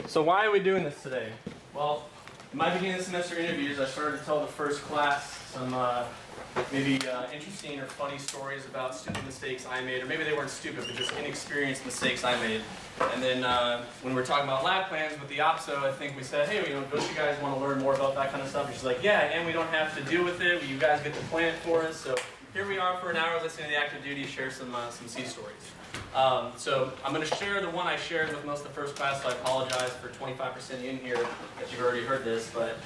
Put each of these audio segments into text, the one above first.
So why are we doing this today? Well, in my beginning of semester interviews, I started to tell the first class some maybe interesting or funny stories about stupid mistakes I made, or maybe they weren't stupid, but just inexperienced mistakes I made. And then when we were talking about lab plans with the OPSO, I think we said, hey, don't you guys want to learn more about that kind of stuff? And she's like, yeah, and we don't have to deal with it. You guys get to plan it for us. So here we are for an hour listening to the active duty share some sea stories. So I'm going to share the one I shared with most of the first class, so I apologize for 25% in here that you've already heard this. But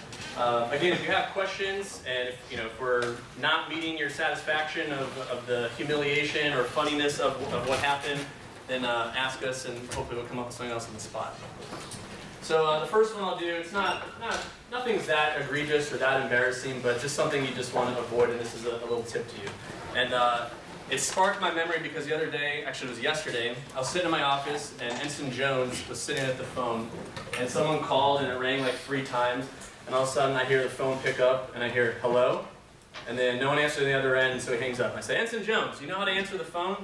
again, if you have questions, and if we're not meeting your satisfaction of the humiliation or funniness of what happened, then ask us, and hopefully we'll come up with something else on the spot. So the first one I'll do, it's nothing's that egregious or that embarrassing, but just something you just want to avoid, and this is a little tip to you. And it sparked my memory because the other day, actually it was yesterday, I was sitting in my office and Ensign Jones was sitting at the phone, and someone called and it rang like 3 times, and all of a sudden I hear the phone pick up and I hear, hello? And then no one answered the other end, so he hangs up. I say, Ensign Jones, do you know how to answer the phone?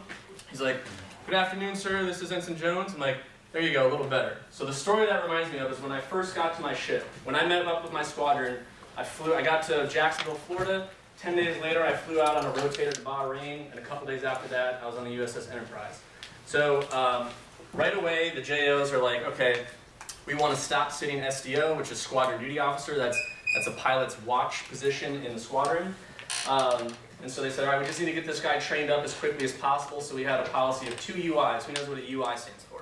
He's like, good afternoon, sir, this is Ensign Jones. I'm like, there you go, a little better. So the story that reminds me of is when I first got to my ship. When I met up with my squadron, I got to Jacksonville, Florida. 10 days later, I flew out on a rotator to Bahrain, and a couple days after that, I was on the USS Enterprise. So right away, the JOs are like, okay, we want to stop sitting SDO, which is Squadron Duty Officer. That's a pilot's watch position in the squadron. And so they said, all right, we just need to get this guy trained up as quickly as possible, so we had a policy of 2 UIs. Who knows what a UI stands for?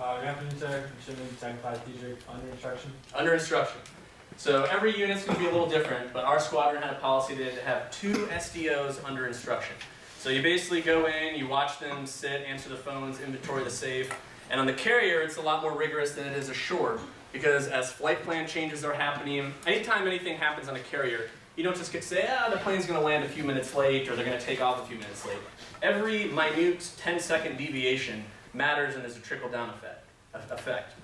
Reference sir, shouldn't sanctify teacher under instruction. Under instruction. So every unit's going to be a little different, but our squadron had a policy to have 2 SDOs under instruction. So you basically go in, you watch them sit, answer the phones, inventory the safe. And on the carrier, it's a lot more rigorous than it is ashore, because as flight plan changes are happening, anytime anything happens on a carrier, you don't just get to say, the plane's going to land a few minutes late, or they're going to take off a few minutes late. Every minute 10-second deviation matters, and there's a trickle-down effect.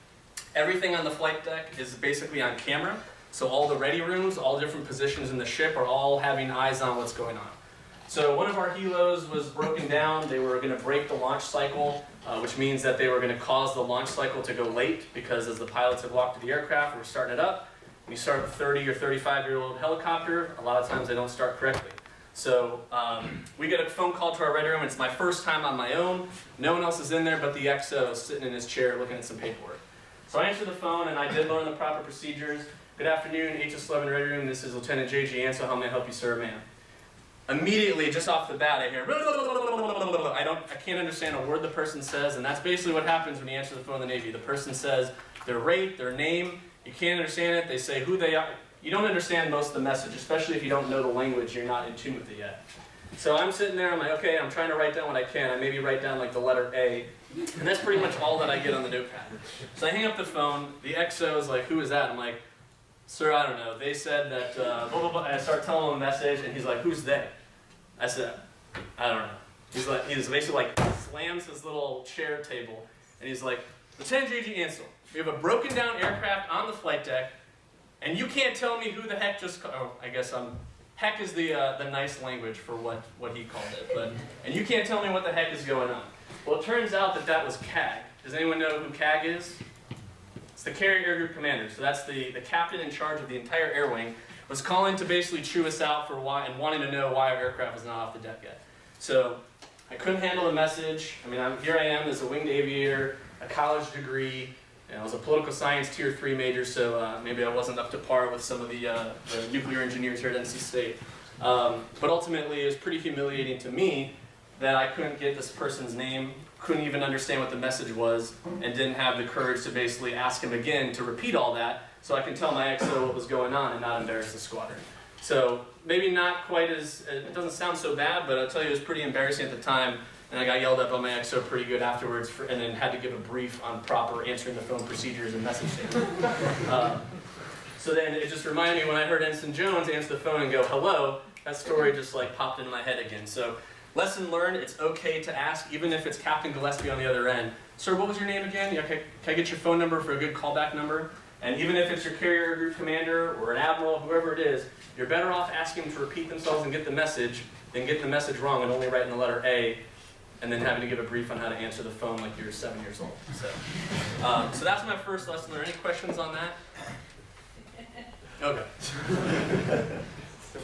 Everything on the flight deck is basically on camera. So all the ready rooms, all different positions in the ship are all having eyes on what's going on. So one of our helos was broken down. They were going to break the launch cycle, which means that they were going to cause the launch cycle to go late, because as the pilots had walked to the aircraft, we're starting it up. When you start a 30 or 35-year-old helicopter, a lot of times they don't start correctly. So we get a phone call to our ready room. It's my first time on my own. No one else is in there but the XO sitting in his chair looking at some paperwork. So I answered the phone, and I did learn the proper procedures. Good afternoon, HS11 Ready Room. This is Lieutenant J.G. Ansel. How may I help you, sir, ma'am? Immediately, just off the bat, I hear, I can't understand a word the person says, and that's basically what happens when you answer the phone in the Navy. The person says their rate, their name, you can't understand it, they say who they are. You don't understand most of the message, especially if you don't know the language, you're not in tune with it yet. So I'm sitting there, I'm like, okay, I'm trying to write down what I can. I maybe write down like the letter A, and that's pretty much all that I get on the notepad. So I hang up the phone, the XO is like, who is that? I'm like, sir, I don't know. They said that, blah, blah, blah. I start telling him a message, and he's like, who's they? I said, I don't know. He's basically like, slams his little chair table, and he's like, Lieutenant J.G. Ansel, we have a broken down aircraft on the flight deck, and you can't tell me who the heck just, I guess heck is the nice language for what he called it, and you can't tell me what the heck is going on. Well, it turns out that was CAG. Does anyone know who CAG is? It's the Carrier Air Group Commander, so that's the captain in charge of the entire air wing, was calling to basically chew us out for why, and wanting to know why our aircraft was not off the deck yet. So I couldn't handle the message. I mean, here I am as a winged aviator, a college degree. I was a political science tier 3 major, so maybe I wasn't up to par with some of the nuclear engineers here at NC State. But ultimately, it was pretty humiliating to me that I couldn't get this person's name, couldn't even understand what the message was, and didn't have the courage to basically ask him again to repeat all that so I can tell my XO what was going on and not embarrass the squadron. So maybe not quite as, it doesn't sound so bad, but I'll tell you it was pretty embarrassing at the time, and I got yelled at by my XO pretty good afterwards, and then had to give a brief on proper answering the phone procedures and message statement. So then it just reminded me when I heard Ensign Jones answer the phone and go, hello, that story just like popped into my head again. So lesson learned, it's okay to ask, even if it's Captain Gillespie on the other end. Sir, what was your name again? Can I get your phone number for a good callback number? And even if it's your carrier group commander or an admiral, whoever it is, you're better off asking them to repeat themselves and get the message than getting the message wrong and only writing the letter A and then having to give a brief on how to answer the phone like you're 7 years old. So that's my first lesson learned. Any questions on that? Okay.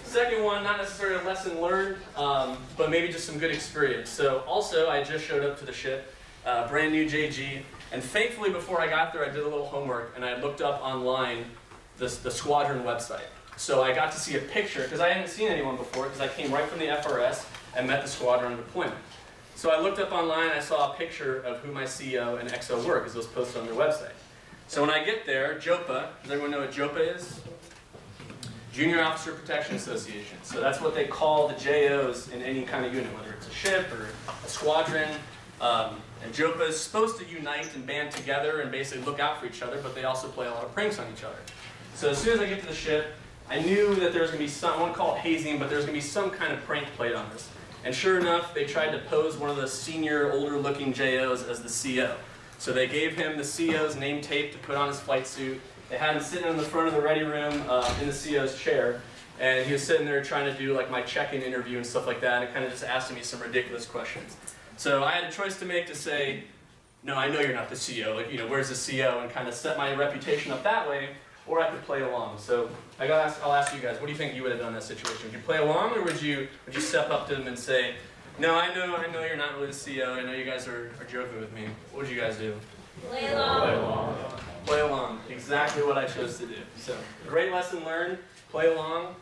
Second one, not necessarily a lesson learned, but maybe just some good experience. So also, I just showed up to the ship, brand new JG, and thankfully before I got there, I did a little homework, and I looked up online the squadron website. So I got to see a picture, because I hadn't seen anyone before, because I came right from the FRS and met the squadron on deployment. So I looked up online, I saw a picture of who my CO and XO were, because it was posted on their website. So when I get there, JOPA, does everyone know what JOPA is? Junior Officer Protection Association. So that's what they call the JOs in any kind of unit, whether it's a ship or a squadron. And JOPA is supposed to unite and band together and basically look out for each other, but they also play a lot of pranks on each other. So as soon as I get to the ship, I knew that there was going to be some, I won't call it hazing, but there's going to be some kind of prank played on us. And sure enough, they tried to pose one of the senior, older-looking JOs as the CO. So they gave him the CO's name tape to put on his flight suit. They had him sitting in the front of the ready room in the CO's chair, and he was sitting there trying to do like my check-in interview and stuff like that, and kind of just asking me some ridiculous questions. So I had a choice to make to say, no, I know you're not the CO, like, where's the CO, and kind of set my reputation up that way, or I could play along. So I'll ask you guys, what do you think you would have done in that situation? Would you play along, or would you step up to them and say, no, I know you're not really the CO, I know you guys are joking with me. What would you guys do? Play along. Play along. Play along, exactly what I chose to do. So, great lesson learned, play along.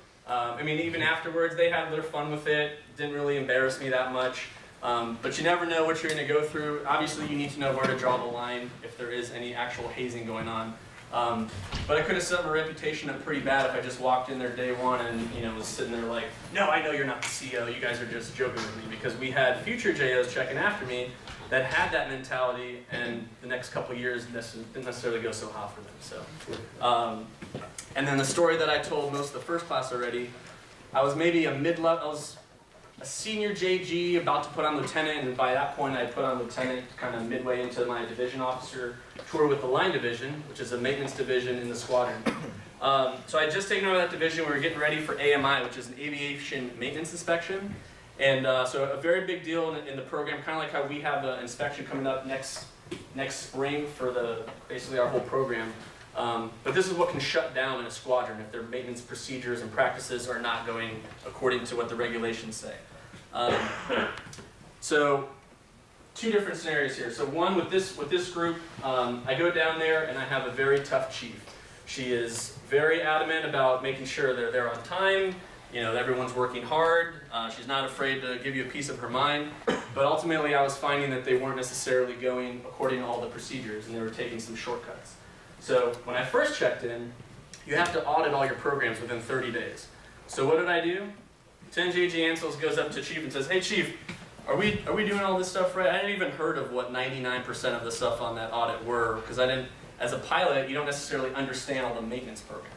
Even afterwards, they had their fun with it. Didn't really embarrass me that much. But you never know what you're going to go through. Obviously, you need to know where to draw the line if there is any actual hazing going on. But I could have set my reputation up pretty bad if I just walked in there day one and was sitting there like, no, I know you're not the CO, you guys are just joking with me. Because we had future JOs checking after me that had that mentality, and the next couple of years didn't necessarily go so hot for them. So, and then the story that I told most of the first class already, I was maybe a mid-level, I was a senior JG about to put on lieutenant, and by that point I put on lieutenant kind of midway into my division officer tour with the line division, which is a maintenance division in the squadron. So I had just taken over that division. We were getting ready for AMI, which is an aviation maintenance inspection. And so a very big deal in the program, kind of like how we have an inspection coming up next spring for basically our whole program. But this is what can shut down in a squadron if their maintenance procedures and practices are not going according to what the regulations say. So two different scenarios here. So one, with this group, I go down there and I have a very tough chief. She is very adamant about making sure they're there on time. Everyone's working hard. She's not afraid to give you a piece of her mind. But ultimately, I was finding that they weren't necessarily going according to all the procedures, and they were taking some shortcuts. So when I first checked in, you have to audit all your programs within 30 days. So what did I do? 10 JG Ansels goes up to Chief and says, hey Chief, are we doing all this stuff right? I hadn't even heard of what 99% of the stuff on that audit were, because as a pilot, you don't necessarily understand all the maintenance programs.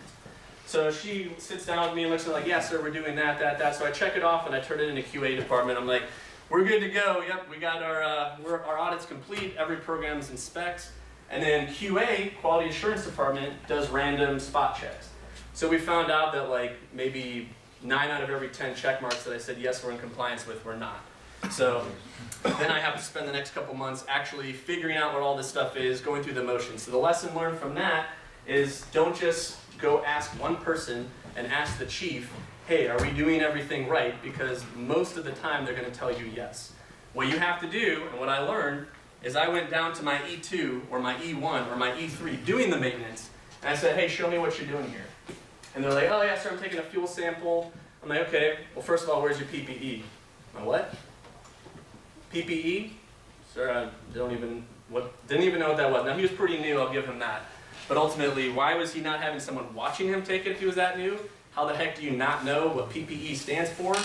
So she sits down with me and looks at me like, yeah, sir, we're doing that. So I check it off and I turn it into QA department. I'm like, we're good to go. Yep, we got our audit's complete. Every program's inspects. And then QA, Quality Assurance Department, does random spot checks. So we found out that like maybe 9 out of every 10 check marks that I said, yes, we're in compliance with, we're not. So then I have to spend the next couple months actually figuring out what all this stuff is, going through the motions. So the lesson learned from that is don't just go ask one person and ask the chief, hey, are we doing everything right? Because most of the time they're going to tell you yes. What you have to do, and what I learned, is I went down to my E2 or my E1 or my E3 doing the maintenance, and I said, hey, show me what you're doing here. And they're like, oh yeah, sir, I'm taking a fuel sample. I'm like, okay, well first of all, where's your PPE? My what? PPE? Sir, I didn't even know what that was. Now he was pretty new, I'll give him that. But ultimately, why was he not having someone watching him take it if he was that new? How the heck do you not know what PPE stands for?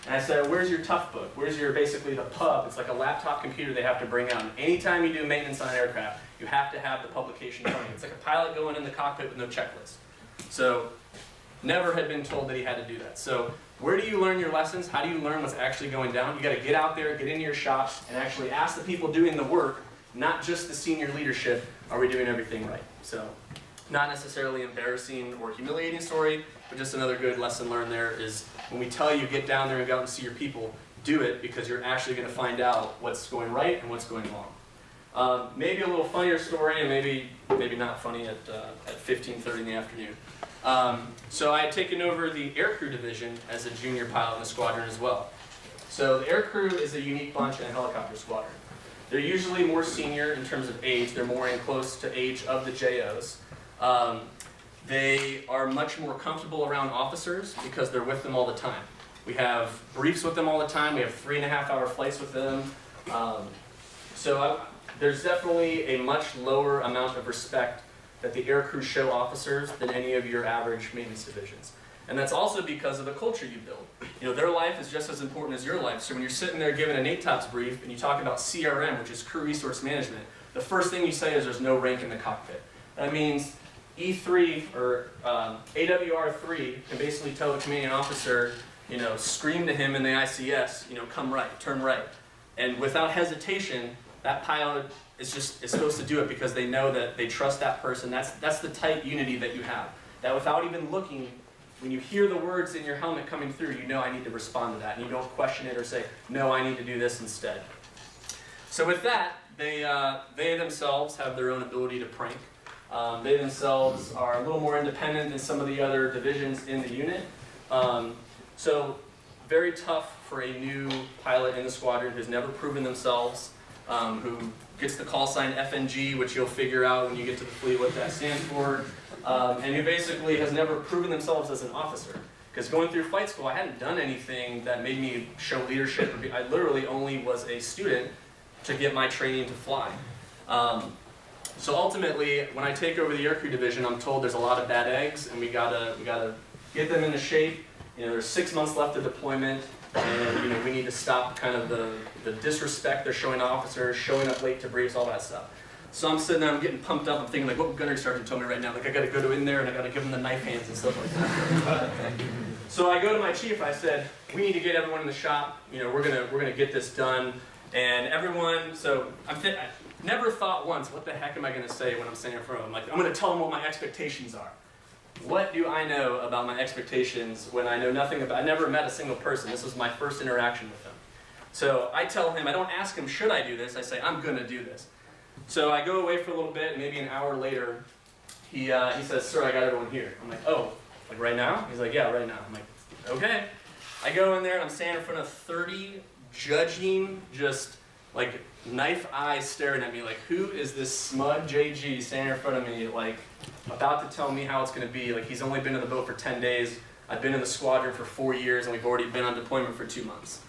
And I said, where's your tough book? Where's basically the pub? It's like a laptop computer they have to bring out. And anytime you do maintenance on an aircraft, you have to have the publication coming. It's like a pilot going in the cockpit with no checklist. So, never had been told that he had to do that. So, where do you learn your lessons? How do you learn what's actually going down? You got to get out there, get into your shops, and actually ask the people doing the work, not just the senior leadership, are we doing everything right? So, not necessarily embarrassing or humiliating story, but just another good lesson learned there is when we tell you get down there and go out and see your people, do it because you're actually going to find out what's going right and what's going wrong. Maybe a little funnier story, and maybe not funny at 15:30 in the afternoon. So I had taken over the aircrew division as a junior pilot in the squadron as well. So the aircrew is a unique bunch in a helicopter squadron. They're usually more senior in terms of age. They're more in close to age of the JOs. They are much more comfortable around officers because they're with them all the time. We have briefs with them all the time. We have 3.5-hour flights with them. There's definitely a much lower amount of respect that the aircrew show officers than any of your average maintenance divisions. And that's also because of the culture you build. You know, their life is just as important as your life. So when you're sitting there giving an ATOPS brief and you talk about CRM, which is crew resource management, the first thing you say is there's no rank in the cockpit. That means E3 or AWR3 can basically tell the commanding officer, you know, scream to him in the ICS, you know, come right, turn right. And without hesitation, that pilot is supposed to do it because they know that they trust that person. That's the tight unity that you have. That without even looking, when you hear the words in your helmet coming through, you know I need to respond to that. And you don't question it or say, no, I need to do this instead. So with that, they themselves have their own ability to prank. They themselves are a little more independent than some of the other divisions in the unit. So very tough for a new pilot in the squadron who's never proven themselves, who gets the call sign FNG, which you'll figure out when you get to the fleet what that stands for, and who basically has never proven themselves as an officer. Because going through flight school, I hadn't done anything that made me show leadership. I literally only was a student to get my training to fly. So ultimately, when I take over the aircrew division, I'm told there's a lot of bad eggs, and we gotta get them into shape. You know, there's 6 months left of deployment, and you know we need to stop kind of the disrespect they're showing to officers, showing up late to briefs, all that stuff. So I'm sitting there, I'm getting pumped up, I'm thinking like, what would gunnery sergeant tell me right now? Like I gotta go in there and I gotta give them the knife hands and stuff like that. So I go to my chief, I said, we need to get everyone in the shop. You know, we're gonna get this done, and everyone. So I never thought once, what the heck am I gonna say when I'm standing in front of them? Like I'm gonna tell them what my expectations are. What do I know about my expectations when I know nothing about, I never met a single person. This was my first interaction with them. So I tell him, I don't ask him, should I do this? I say, I'm gonna do this. So I go away for a little bit, and maybe an hour later, he says, sir, I got everyone here. I'm like, oh, like right now? He's like, yeah, right now. I'm like, okay. I go in there, and I'm standing in front of 30 judging, just like knife eyes staring at me, like who is this smug JG standing in front of me, like about to tell me how it's going to be. Like he's only been in the boat for 10 days. I've been in the squadron for 4 years, and we've already been on deployment for 2 months.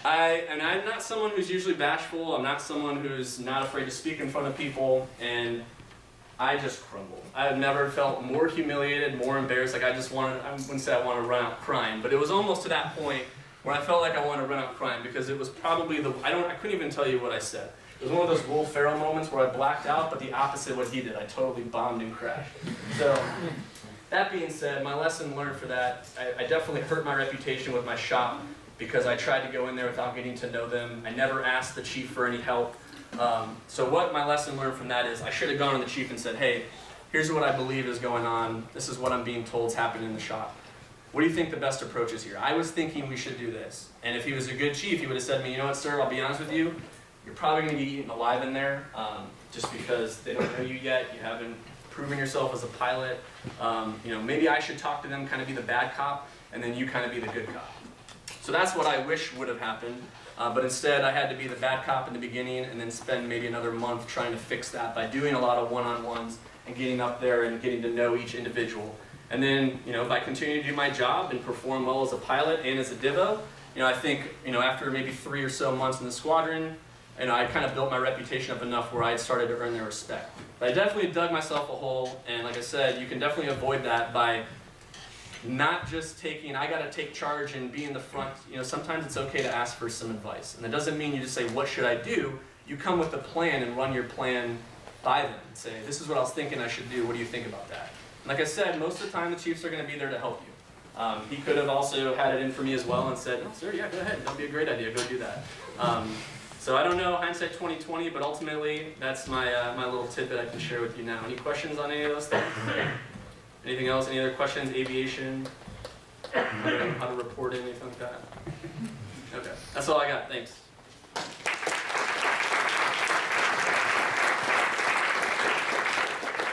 I'm not someone who's usually bashful. I'm not someone who's not afraid to speak in front of people, and I just crumbled. I've never felt more humiliated, more embarrassed. Like I wouldn't say I wanted to run out crying, but it was almost to that point where I felt like I wanted to run out crying because it was probably I couldn't even tell you what I said. It was one of those Will Ferrell moments where I blacked out, but the opposite of what he did. I totally bombed and crashed. So that being said, my lesson learned for that, I definitely hurt my reputation with my shop because I tried to go in there without getting to know them. I never asked the chief for any help. So what my lesson learned from that is I should have gone to the chief and said, hey, here's what I believe is going on. This is what I'm being told is happening in the shop. What do you think the best approach is here? I was thinking we should do this. And if he was a good chief, he would have said to me, you know what, sir, I'll be honest with you, you're probably going to be eaten alive in there just because they don't know you yet. You haven't proven yourself as a pilot. You know, maybe I should talk to them, kind of be the bad cop, and then you kind of be the good cop. So that's what I wish would have happened. But instead, I had to be the bad cop in the beginning and then spend maybe another month trying to fix that by doing a lot of one-on-ones and getting up there and getting to know each individual. And then, you know, if I continue to do my job and perform well as a pilot and as a divo, you know, I think, you know, after maybe 3 or so months in the squadron, you know, I kind of built my reputation up enough where I had started to earn their respect. But I definitely dug myself a hole, and like I said, you can definitely avoid that by not just taking, I gotta take charge and be in the front. You know, sometimes it's okay to ask for some advice. And that doesn't mean you just say, what should I do? You come with a plan and run your plan by them and say, this is what I was thinking I should do. What do you think about that? And like I said, most of the time the chiefs are gonna be there to help you. He could have also had it in for me as well and said, oh, sir, yeah, go ahead. That'd be a great idea. Go do that. So I don't know, hindsight 2020, but ultimately that's my my little tidbit I can share with you now. Any questions on any of those things? Anything else? Any other questions? Aviation? How to report it, anything like that? Okay. That's all I got. Thanks.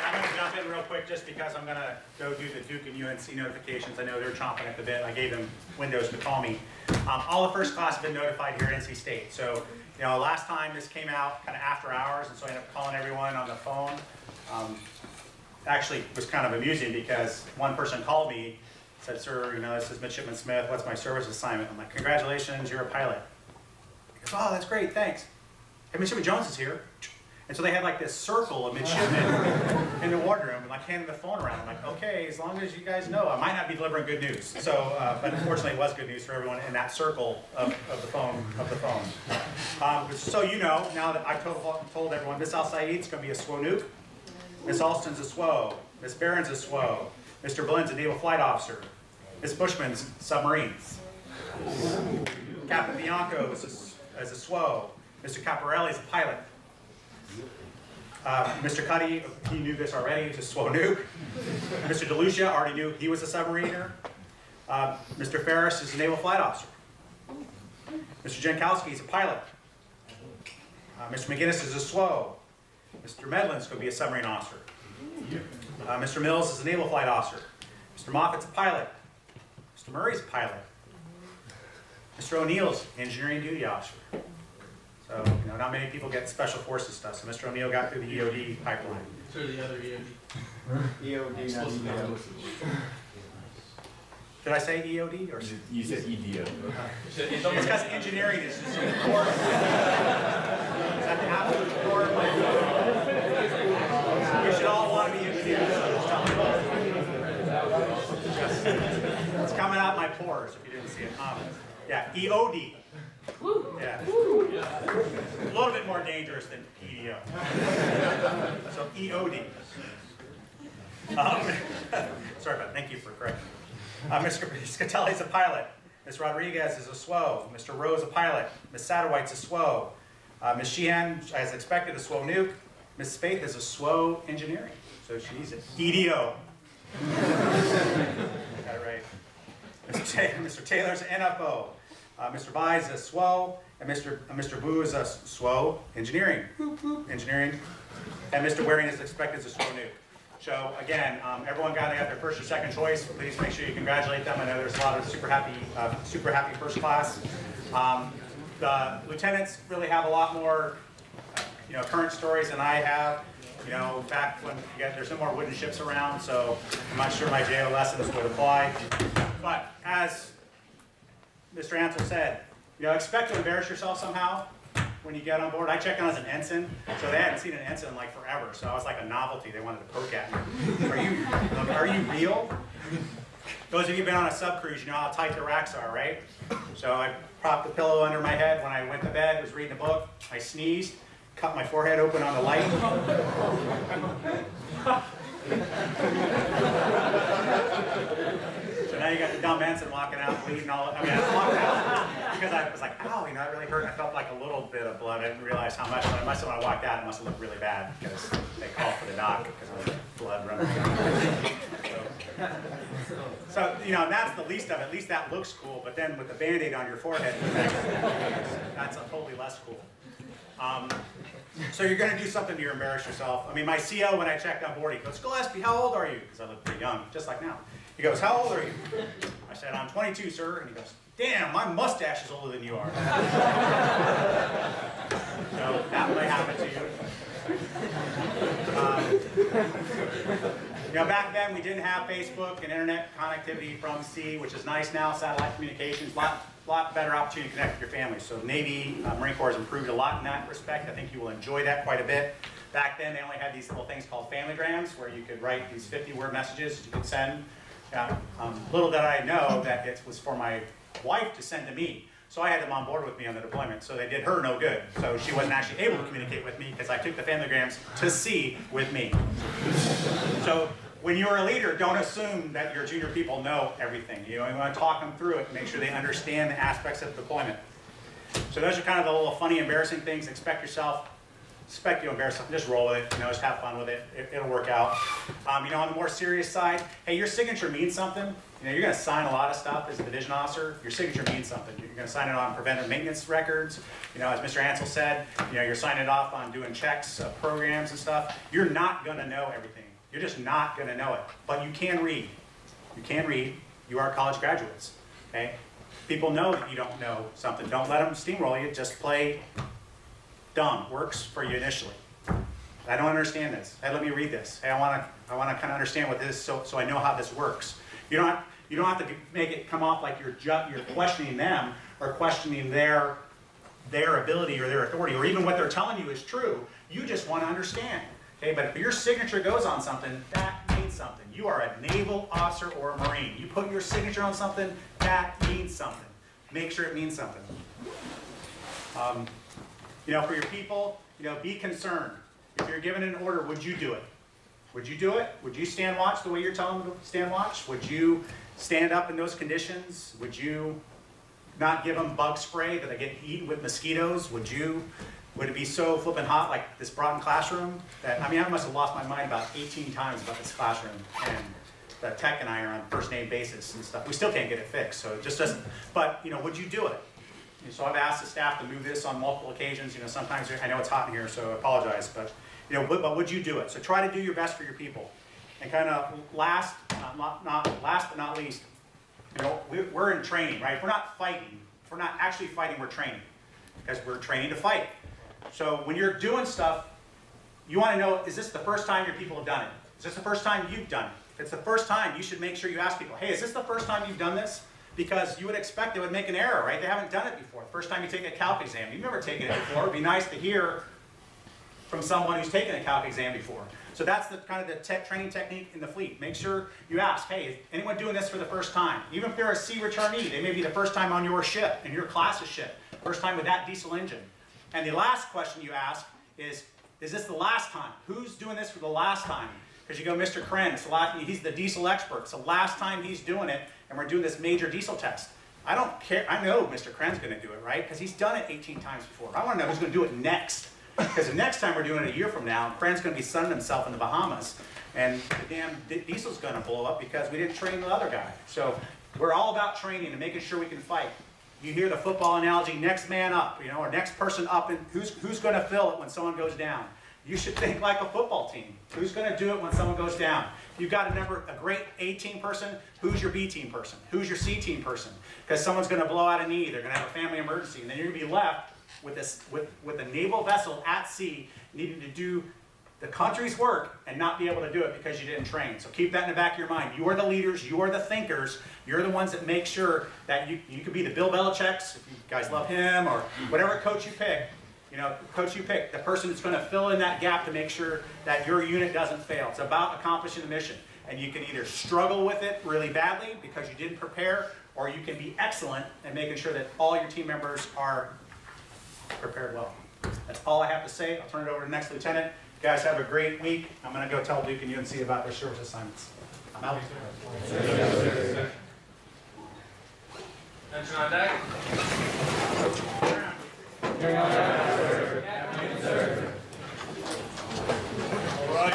I'm going to jump in real quick just because I'm going to go do the Duke and UNC notifications. I know they're chomping at the bit. I gave them windows to call me. All the first class have been notified here at NC State. So, last time this came out kind of after hours, and so I ended up calling everyone on the phone. Actually, it was kind of amusing because one person called me, said, "Sir, this is Midshipman Smith. What's my service assignment?" I'm like, "Congratulations, you're a pilot." He goes, "Oh, that's great, thanks. Hey, Midshipman Jones is here." And so they had like this circle of midshipmen in the wardroom, and like handing the phone around. I'm like, "Okay, as long as you guys know, I might not be delivering good news." So, but unfortunately, it was good news for everyone in that circle of the phone. So now that I've told everyone, Miss Al-Saeed's going to be a SWO nuke, Miss Alston's a SWO, Miss Barron's a SWO, Mr. Blenn's a naval flight officer, Miss Bushman's submarines, Captain Bianco is a SWO, Mr. Caparelli's a pilot. Mr. Cuddy, he knew this already, he's a SWO nuke. Mr. DeLucia already knew he was a submariner. Mr. Ferris is a naval flight officer. Mr. Jankowski is a pilot. Mr. McGinnis is a SWO. Mr. Medlin's going to be a submarine officer. Mr. Mills is a naval flight officer. Mr. Moffat's a pilot. Mr. Murray's a pilot. Mr. O'Neill's engineering duty officer. So, not many people get special forces stuff. So Mr. O'Neill got through the EOD pipeline. Through the other EOD. EOD, not EDO. Did I say EOD or? You said EDO. It's because engineering is just the core. Is that the absolute core of my We should all want to be engineers. It's coming out my pores if you didn't see it. Yeah, EOD. Yeah. A little bit more dangerous than EDO. So EOD. Sorry about that. Thank you for correcting me. Mr. Scatelli's a pilot. Ms. Rodriguez is a SWO. Mr. Rowe is a pilot. Ms. Satterwhite's a SWO. Ms. Sheehan, as expected, a SWO nuke. Ms. Spaeth is a SWO engineering. So she's an EDO. Got it right. Mr. Taylor's an NFO. Mr. Vise is a SWO. And Mr. Boo is a SWO engineering. Engineering. And Mr. Waring is expected as a SWO nuke. So again, everyone got their first or second choice. Please make sure you congratulate them. I know there's a lot of super happy first class. The lieutenants really have a lot more, current stories than I have. Back when there's no more wooden ships around, so I'm not sure my JO lessons would apply. But as Mr. Ansel said, expect to embarrass yourself somehow when you get on board. I checked on as an ensign, so they hadn't seen an ensign in like forever, so I was like a novelty. They wanted to poke at me. Are you real? Those of you who've been on a sub cruise, you know how tight the racks are, right? So I propped the pillow under my head when I went to bed, was reading a book, I sneezed, cut my forehead open on the light. So now you got the dumb ensign walking out, bleeding all. I walked out because I was like, ow, it really hurt. I felt like a little bit of blood. I didn't realize how much. But when I walked out, it must have looked really bad because they called for the doc because of the blood running. So that's the least of it. At least that looks cool. But then with the Band-Aid on your forehead, that's totally less cool. So you're going to do something to embarrass yourself. My CO, when I checked on board, he goes, "Gillespie, how old are you?" Because I look pretty young, just like now. He goes, "How old are you?" I said, "I'm 22, sir." And he goes, "Damn, my mustache is older than you are." So that might happen to you. Back then we didn't have Facebook and internet connectivity from sea, which is nice now. Satellite communications, lot better opportunity to connect with your family. So Navy, Marine Corps has improved a lot in that respect. I think you will enjoy that quite a bit. Back then they only had these little things called familygrams where you could write these 50-word messages you could send. Little did I know that it was for my wife to send to me. So I had them on board with me on the deployment. So they did her no good. So she wasn't actually able to communicate with me because I took the familygrams to sea with me. So when you're a leader, don't assume that your junior people know everything. You want to talk them through it, make sure they understand the aspects of deployment. So those are kind of the little funny, embarrassing things. Expect yourself expect you to embarrass something, just roll with it, just have fun with it. It'll work out. On the more serious side, hey, your signature means something. You're going to sign a lot of stuff as a division officer. Your signature means something. You're going to sign it on preventive maintenance records. As Mr. Ansel said, you're signing it off on doing checks, programs and stuff. You're not going to know everything. You're just not going to know it. But you can read. You can read. You are college graduates. Okay? People know that you don't know something. Don't let them steamroll you. Just play dumb. Works for you initially. I don't understand this. Hey, let me read this. Hey, I want to kind of understand what this is so I know how this works. You don't have to make it come off like you're questioning them or questioning their ability or their authority or even what they're telling you is true. You just want to understand. Okay, but if your signature goes on something, that means something. You are a naval officer or a Marine. You put your signature on something, that means something. Make sure it means something. For your people, be concerned. If you're given an order, would you do it? Would you do it? Would you stand watch the way you're telling them to stand watch? Would you stand up in those conditions? Would you not give them bug spray that they get eaten with mosquitoes? Would it be so flipping hot like this Broughton classroom? I must have lost my mind about 18 times about this classroom. And the tech and I are on first name basis and stuff. We still can't get it fixed, so it just doesn't. But, would you do it? So I've asked the staff to move this on multiple occasions. Sometimes I know it's hot in here, so I apologize. But, but would you do it? So try to do your best for your people. And kind of last but not least, we're in training, right? If we're not fighting, if we're not actually fighting, we're training. Because we're training to fight. So when you're doing stuff, you want to know, is this the first time your people have done it? Is this the first time you've done it? If it's the first time, you should make sure you ask people, hey, is this the first time you've done this? Because you would expect they would make an error, right? They haven't done it before. First time you take a calc exam, you've never taken it before. It'd be nice to hear from someone who's taken a calc exam before. So that's the kind of the training technique in the fleet. Make sure you ask, hey, is anyone doing this for the first time? Even if they're a sea returnee, they may be the first time on your ship, in your class's ship, first time with that diesel engine. And the last question you ask is this the last time? Who's doing this for the last time? Because you go, Mr. Kren, he's the diesel expert. It's the last time he's doing it, and we're doing this major diesel test. I don't care. I know Mr. Kren's going to do it, right? Because he's done it 18 times before. I want to know who's going to do it next. Because the next time we're doing it a year from now, Kren's going to be sunning himself in the Bahamas, and the damn diesel's going to blow up because we didn't train the other guy. So we're all about training and making sure we can fight. You hear the football analogy, next man up, or next person up, and who's going to fill it when someone goes down? You should think like a football team. Who's going to do it when someone goes down? You've got a great A team person. Who's your B team person? Who's your C team person? Because someone's going to blow out a knee. They're going to have a family emergency, and then you're going to be left with a naval vessel at sea needing to do the country's work and not be able to do it because you didn't train. So keep that in the back of your mind. You are the leaders. You are the thinkers. You're the ones that make sure that you could be the Bill Belichick's, if you guys love him, or whatever coach you pick. The person that's going to fill in that gap to make sure that your unit doesn't fail. It's about accomplishing the mission. And you can either struggle with it really badly because you didn't prepare, or you can be excellent at making sure that all your team members are prepared well. That's all I have to say. I'll turn it over to the next lieutenant. You guys have a great week. I'm going to go tell Duke and UNC about their service assignments. I'm out. Attention on deck. Alright.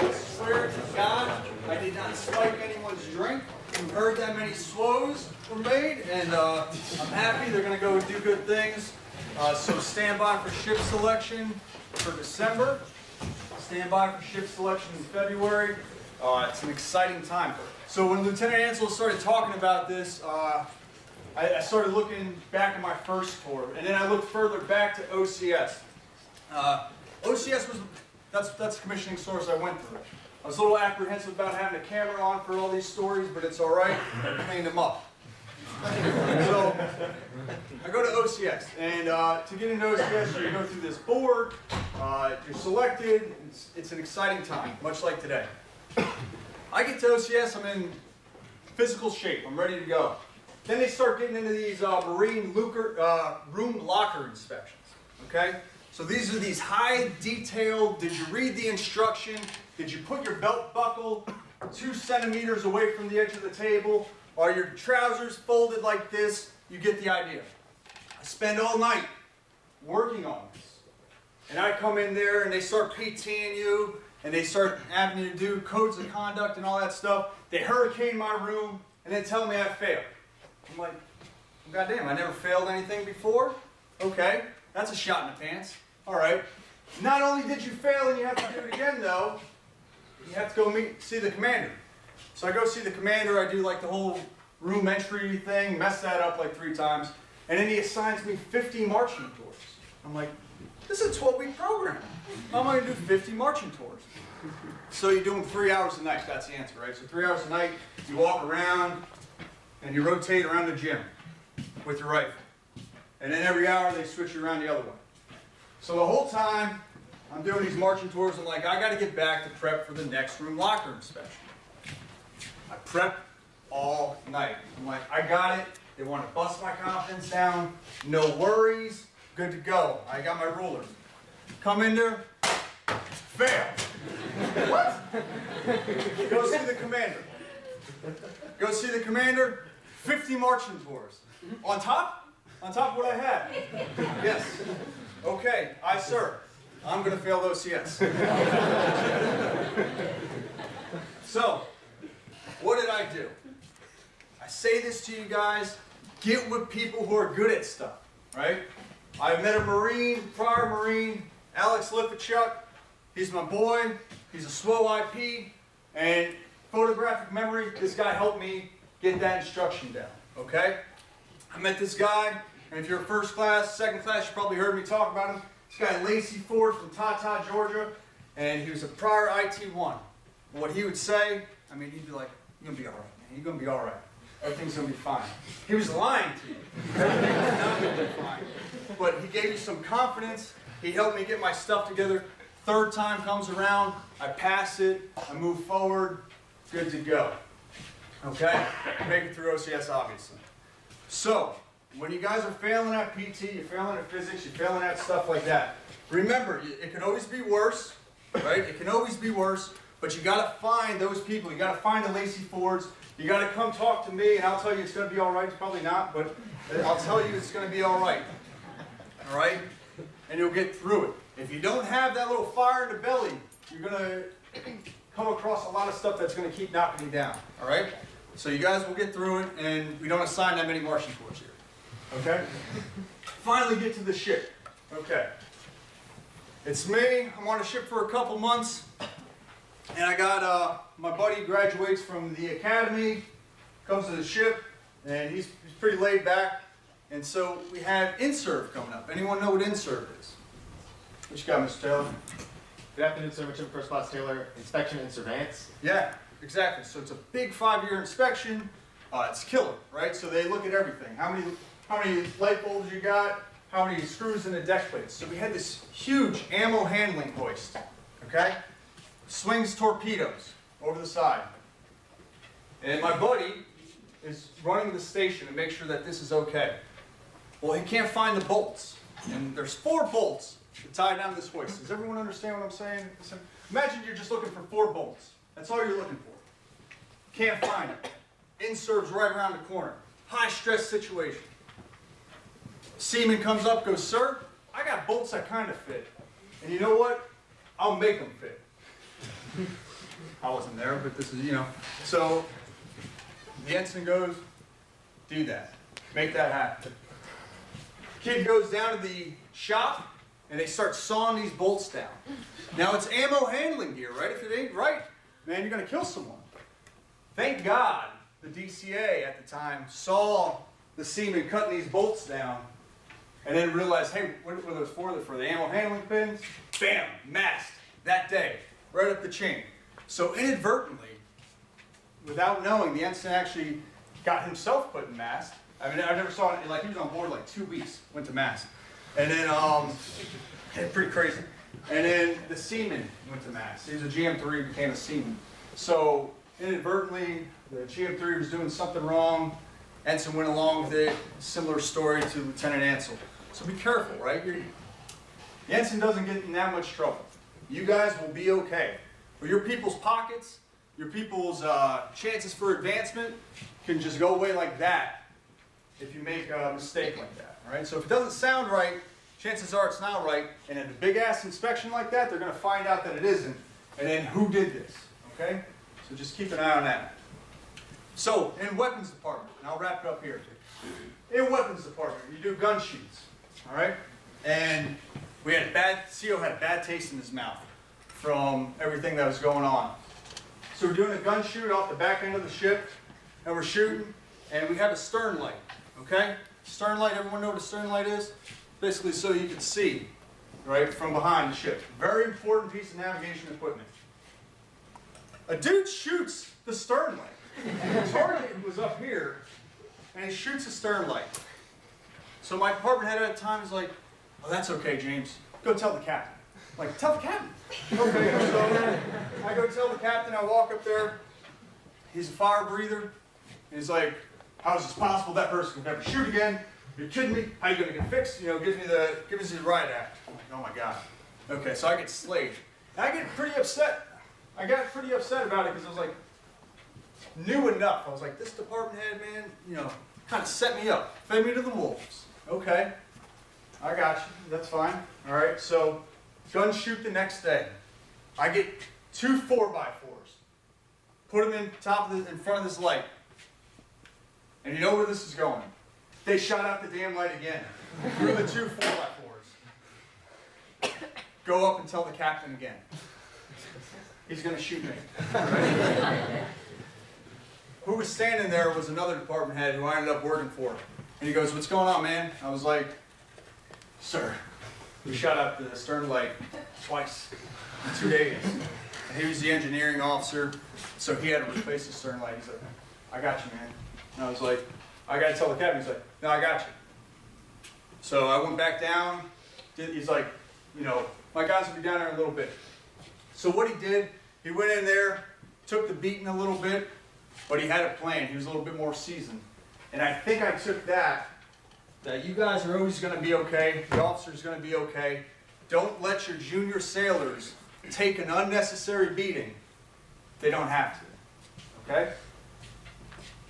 I swear to God, I did not spike anyone's drink. You heard that many swows were made, and I'm happy they're going to go do good things. So stand by for ship selection for December. Stand by for ship selection in February. It's an exciting time. So when Lieutenant Ansel started talking about this, I started looking back at my first tour, and then I looked further back to OCS. OCS was that's the commissioning source I went through. I was a little apprehensive about having a camera on for all these stories, but it's all right. I cleaned them up. So I go to OCS, and to get into OCS, you go through this board. You're selected. It's an exciting time, much like today. I get to OCS. I'm in physical shape. I'm ready to go. Then they start getting into these marine room locker inspections, okay? So these are these high detailed, did you read the instruction? Did you put your belt buckle 2 centimeters away from the edge of the table? Are your trousers folded like this? You get the idea. I spend all night working on this. and I come in there and they start PTing you, and they start having you to do codes of conduct and all that stuff. They hurricane my room and then tell me I failed. I'm like, goddamn, I never failed anything before? Okay, that's a shot in the pants. All right. Not only did you fail and you have to do it again though, you have to go see the commander. So I go see the commander, I do like the whole room entry thing, mess that up like 3 times, and then he assigns me 50 marching tours. I'm like, this is a 12-week program. How am I going to do 50 marching tours? So you do them 3 hours a night, that's the answer, right? So 3 hours a night, you walk around, and you rotate around the gym with your rifle. And then every hour they switch you around the other one. So the whole time I'm doing these marching tours, I'm like, I got to get back to prep for the next room locker inspection. I prep all night. I'm like, I got it. They want to bust my confidence down. No worries. Good to go. I got my ruler. Come in there. Fail. What? Go see the commander. Go see the commander. 50 marching tours. On top? On top of what I had. Yes. Okay, aye, sir. I'm going to fail the OCS. So, what did I do? I say this to you guys, get with people who are good at stuff, right? I met a Marine, prior Marine, Alex Lifachuk. He's my boy. He's a SWO IP. And photographic memory, this guy helped me get that instruction down, okay? I met this guy, and if you're first class, second class, you probably heard me talk about him. This guy, Lacey Ford from Tata, Georgia, and he was a prior IT1. What he would say, I mean, he'd be like, you're going to be all right, man. You're going to be all right. Everything's going to be fine. He was lying to you. Everything was not going to be fine. But he gave me some confidence. He helped me get my stuff together. Third time comes around, I pass it, I move forward, good to go. Okay? Make it through OCS, obviously. So, when you guys are failing at PT, you're failing at physics, you're failing at stuff like that, remember, it can always be worse, right? It can always be worse, but you got to find those people. You got to find the Lacey Fords. You got to come talk to me, and I'll tell you it's going to be all right. It's probably not, but I'll tell you it's going to be all right. All right? And you'll get through it. If you don't have that little fire in the belly, you're going to come across a lot of stuff that's going to keep knocking you down. All right? So you guys will get through it, and we don't assign that many marching tours here. Okay? Finally get to the ship. Okay. It's me. I'm on a ship for a couple months, and I got my buddy graduates from the academy, comes to the ship, and he's pretty laid back. And so we have in-serve coming up. Anyone know what in-serve is? What you got, Mr. Taylor? Good afternoon, sir. Richard First Class Taylor, Inspection and Surveillance. Yeah, exactly. So it's a big 5-year inspection. It's killer, right? So they look at everything. How many light bulbs you got? How many screws in the deck plates? So we had this huge ammo handling hoist, okay? Swings torpedoes over the side. And my buddy is running the station to make sure that this is okay. Well, he can't find the bolts. And there's 4 bolts to tie down this hoist. Does everyone understand what I'm saying? Imagine you're just looking for 4 bolts. That's all you're looking for. Can't find it. In-serve's right around the corner. High stress situation. Seaman comes up, goes, sir, I got bolts that kind of fit. And you know what? I'll make them fit. I wasn't there, but this is, you know. So the ensign goes, do that. Make that happen. Kid goes down to the shop, and they start sawing these bolts down. Now it's ammo handling gear, right? If it ain't right, man, you're going to kill someone. Thank God the DCA at the time saw the seaman cutting these bolts down, and then realized, hey, what were those for? They're for the ammo handling pins. Bam, masked that day, right up the chain. So inadvertently, without knowing, the ensign actually got himself put in mast. I mean, I never saw it, like he was on board like 2 weeks, went to mast. And then, pretty crazy. And then the seaman went to mast. He was a GM3, became a seaman. So inadvertently, the GM3 was doing something wrong. Ensign went along with it. Similar story to Lieutenant Ansel. So be careful, right? The ensign doesn't get in that much trouble. You guys will be okay. But your people's pockets, your people's chances for advancement can just go away like that if you make a mistake like that. All right? So if it doesn't sound right, chances are it's not right. And in a big ass inspection like that, they're gonna find out that it isn't. And then who did this, okay? So just keep an eye on that. So, in weapons department, and I'll wrap it up here. In weapons department, you do gun shoots, all right? And we had CO had a bad taste in his mouth from everything that was going on. So we're doing a gun shoot off the back end of the ship, and we're shooting, and we have a stern light, okay? Stern light, everyone know what a stern light is? Basically so you can see, right, from behind the ship. Very important piece of navigation equipment. A dude shoots the stern light. The target was up here, and he shoots the stern light. So my department head at the time is like, "Oh, that's okay, James. Go tell the captain." I'm like, "Tell the captain?" Okay, so I go tell the captain. I walk up there. He's a fire breather. And he's like, "How is this possible? That person can never shoot again. You're kidding me? How you gonna get fixed?" You know, gives me the riot act. I'm like, "Oh my god." Okay, so I get slayed. And I get pretty upset. I got pretty upset about it because I was like, knew enough. I was like, this department head, man, you know, kind of set me up, fed me to the wolves. Okay, I got you. That's fine. All right, so gun shoot the next day. I get 2 4x4s. Put them in front of this light. And you know where this is going? They shot out the damn light again. Through the 2 4x4s. Go up and tell the captain again. He's gonna shoot me. Who was standing there was another department head who I ended up working for. And he goes, "What's going on, man?" I was like, "Sir, we shot out the stern light twice in 2 days." And he was the engineering officer, so he had to replace the stern light. He's like, "I got you, man." And I was like, "I gotta tell the captain." He's like, "No, I got you." So I went back down. He's like, "You know, my guys will be down there in a little bit." So what he did, he went in there, took the beating a little bit, but he had a plan. He was a little bit more seasoned. And I think I took that you guys are always going to be okay. The officer's going to be okay. Don't let your junior sailors take an unnecessary beating. They don't have to. Okay?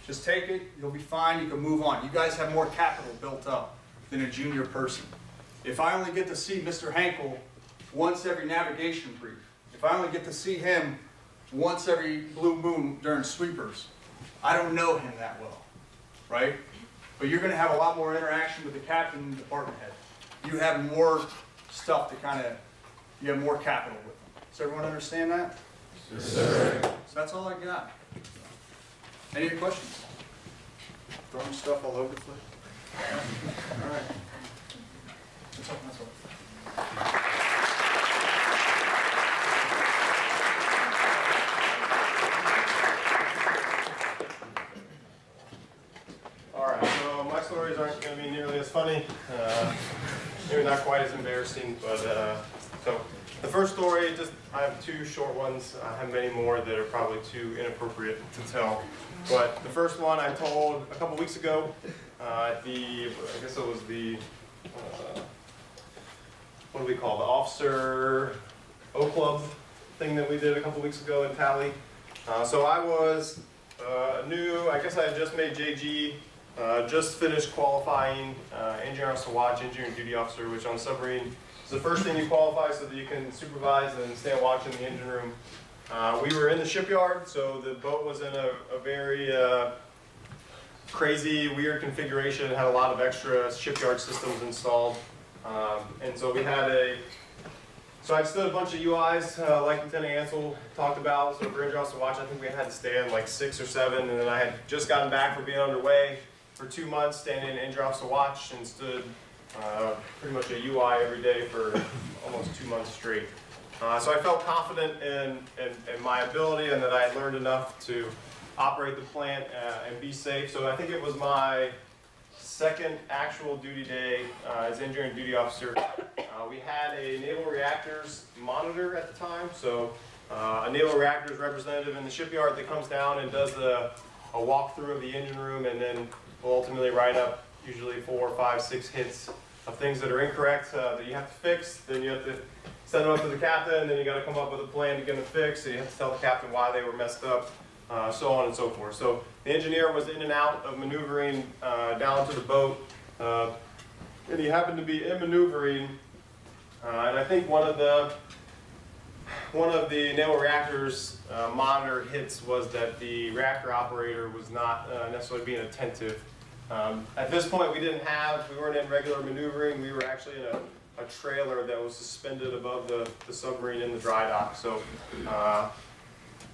Just take it. You'll be fine. You can move on. You guys have more capital built up than a junior person. If I only get to see Mr. Hankel once every navigation brief, if I only get to see him once every blue moon during sweepers, I don't know him that well, right? But you're going to have a lot more interaction with the captain and department head. You have more stuff to you have more capital with them. Does everyone understand that? Yes, sir. So that's all I got. Any other questions? Throwing stuff all over the place? All right. That's all. Alright, so my stories aren't going to be nearly as funny, maybe not quite as embarrassing, but so the first story, I have 2 short ones. I have many more that are probably too inappropriate to tell, but the first one I told a couple weeks ago at I guess it was the, what do we call the Officer O-Club thing that we did a couple weeks ago in Tally. So I was new, I guess I had just made JG. Just finished qualifying engineer officer watch, engineering duty officer, which on submarine is the first thing you qualify so that you can supervise and stay watch in the engine room. We were in the shipyard, so the boat was in a very crazy, weird configuration. It had a lot of extra shipyard systems installed. And so we had so I stood a bunch of UIs, like Lieutenant Ansel talked about. So for engine officer watch, I think we had to stay in like 6 or 7, and then I had just gotten back from being underway for 2 months, standing in engine officer watch, and stood pretty much a UI every day for almost 2 months straight. So I felt confident in my ability and that I had learned enough to operate the plant and be safe. So I think it was my second actual duty day as engineering duty officer. We had a naval reactors monitor at the time. So a naval reactors representative in the shipyard that comes down and does a walkthrough of the engine room, and then will ultimately write up usually 4, 5, 6 hits of things that are incorrect that you have to fix. Then you have to send them up to the captain, and then you got to come up with a plan to get them fixed. So you have to tell the captain why they were messed up, so on and so forth. So the engineer was in and out of maneuvering down to the boat and he happened to be in maneuvering, and I think one of the naval reactor's monitor hits was that the reactor operator was not necessarily being attentive. At this point, we weren't in regular maneuvering. We were actually in a trailer that was suspended above the submarine in the dry dock. So,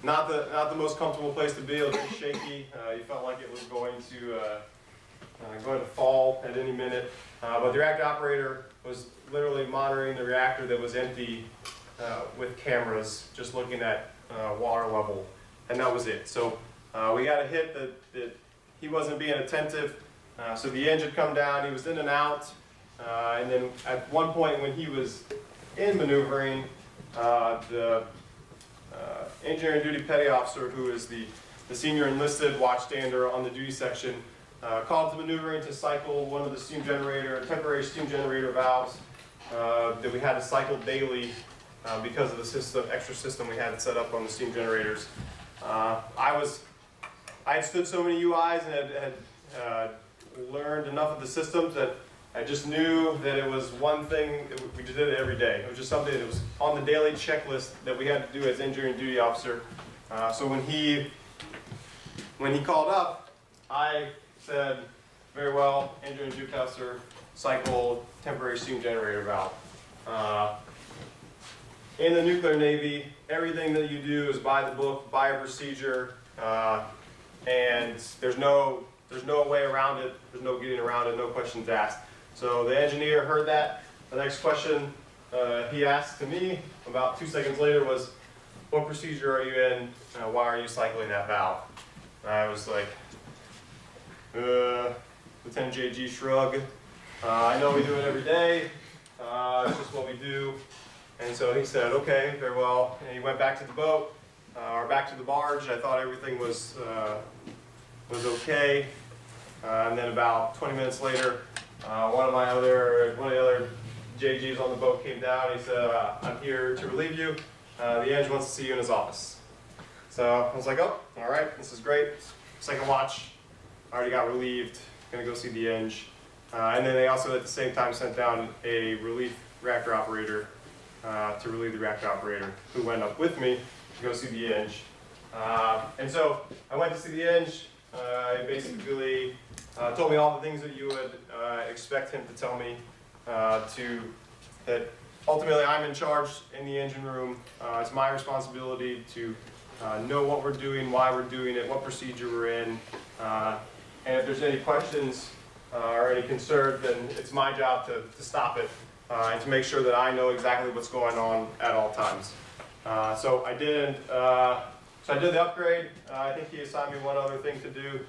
not the most comfortable place to be. It was very shaky. You felt like it was going to fall at any minute. But the reactor operator was literally monitoring the reactor that was empty with cameras, just looking at water level, and that was it. So we got a hit that he wasn't being attentive. So the engine had come down. He was in and out. And then at one point when he was in maneuvering, the engineering duty petty officer, who is the senior enlisted watchstander on the duty section, called to maneuvering to cycle one of the temporary steam generator valves that we had to cycle daily because of the extra system we had set up on the steam generators. I had stood so many UIs and had learned enough of the systems that I just knew that it was one thing, we did it every day. It was just something that was on the daily checklist that we had to do as engineering duty officer. So when he called up, I said, very well, engineering duty officer, cycle temporary steam generator valve. In the nuclear Navy, everything that you do is by the book, by a procedure, and there's no way around it, there's no getting around it, no questions asked. So the engineer heard that. The next question he asked to me about 2 seconds later was, what procedure are you in? Why are you cycling that valve? And I was like, Lieutenant JG shrug. I know we do it every day. It's just what we do. And so he said, okay, very well. And he went back to the boat, or back to the barge. I thought everything was okay. And then about 20 minutes later, one of the other JGs on the boat came down. He said, I'm here to relieve you. The engine wants to see you in his office. So I was like, oh, all right, this is great. Second watch, I already got relieved. Gonna go see the eng. And then they also at the same time sent down a relief reactor operator to relieve the reactor operator, who went up with me to go see the eng. And so I went to see the eng. He basically told me all the things that you would expect him to tell me, that ultimately I'm in charge in the engine room. It's my responsibility to know what we're doing, why we're doing it, what procedure we're in, and if there's any questions or any concerns, then it's my job to stop it and to make sure that I know exactly what's going on at all times. So I did the upgrade. I think he assigned me one other thing to do,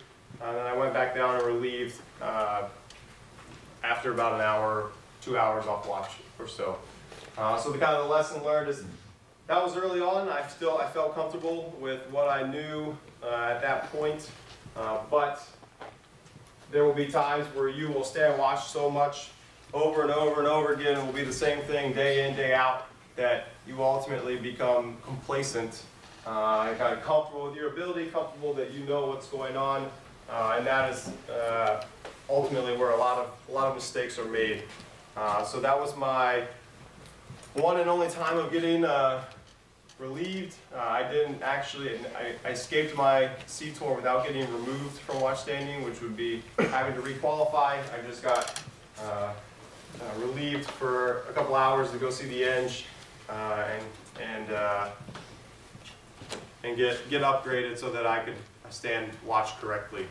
and then I went back down and relieved after about an hour, 2 hours off watch or so. So the kind of the lesson learned is that was early on. I felt comfortable with what I knew at that point, but there will be times where you will stay and watch so much over and over and over again. It will be the same thing day in, day out, that you ultimately become complacent and kind of comfortable with your ability, comfortable that you know what's going on, and that is ultimately where a lot of mistakes are made. So that was my one and only time of getting relieved. I didn't actually, I escaped my sea tour without getting removed from watch standing, which would be having to requalify. I just got relieved for a couple hours to go see the eng and get upgraded so that I could stand watch correctly.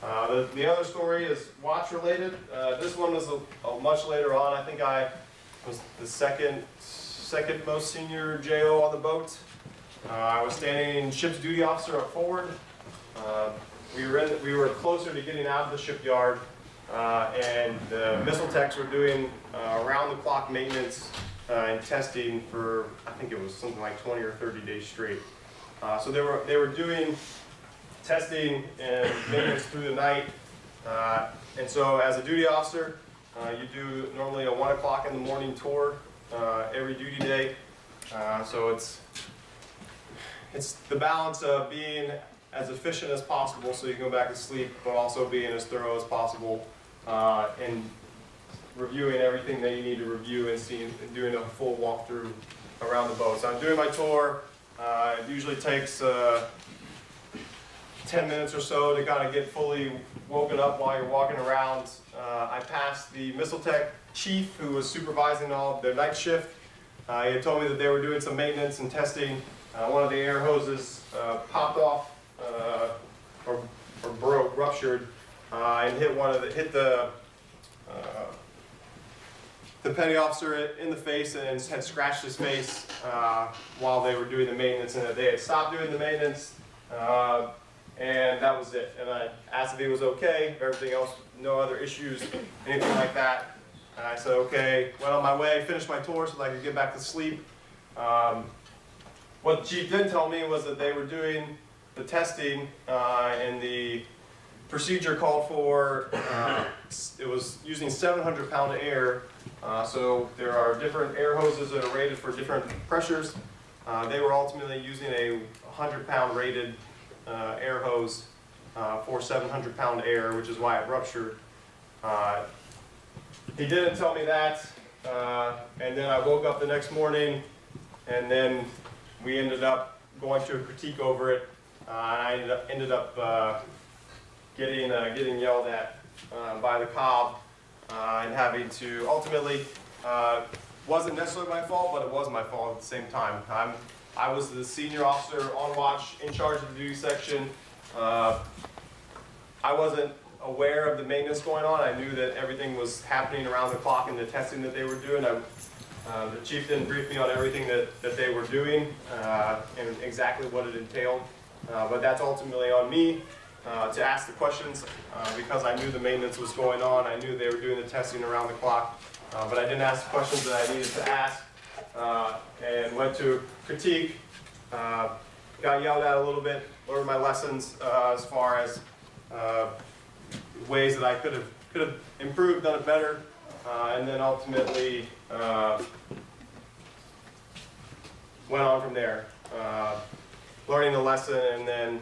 The other story is watch related. This one was a much later on. I think I was the second most senior JO on the boat. I was standing ship's duty officer up forward. We were closer to getting out of the shipyard, and the missile techs were doing around-the-clock maintenance and testing for, I think it was something like 20 or 30 days straight. So they were doing testing and maintenance through the night, and so as a duty officer, you do normally a 1 o'clock in the morning tour every duty day. So it's the balance of being as efficient as possible so you can go back to sleep, but also being as thorough as possible, and reviewing everything that you need to review and seeing and doing a full walkthrough around the boat. So I'm doing my tour. It usually takes 10 minutes or so to kind of get fully woken up while you're walking around. I passed the missile tech chief who was supervising all their night shift. He had told me that they were doing some maintenance and testing. One of the air hoses popped off or broke, ruptured, and hit the petty officer in the face and had scratched his face while they were doing the maintenance, and that they had stopped doing the maintenance, and that was it. And I asked if he was okay, if everything else, no other issues, anything like that. And I said okay, went on my way, finished my tour so that I could get back to sleep. What the chief didn't tell me was that they were doing the testing and the procedure called for, it was using 700-pound air. So there are different air hoses that are rated for different pressures. They were ultimately using a 100-pound rated air hose for 700-pound air, which is why it ruptured. He didn't tell me that, and then I woke up the next morning, and then we ended up going to a critique over it. I ended up getting yelled at by the cob and having to ultimately, wasn't necessarily my fault, but it was my fault at the same time. I was the senior officer on watch in charge of the duty section. I wasn't aware of the maintenance going on. I knew that everything was happening around the clock in the testing that they were doing. The chief didn't brief me on everything that they were doing and exactly what it entailed. But that's ultimately on me to ask the questions because I knew the maintenance was going on. I knew they were doing the testing around the clock. But I didn't ask the questions that I needed to ask and went to critique. Got yelled at a little bit, learned my lessons as far as ways that I could have improved, done it better, and then ultimately went on from there, learning the lesson, and then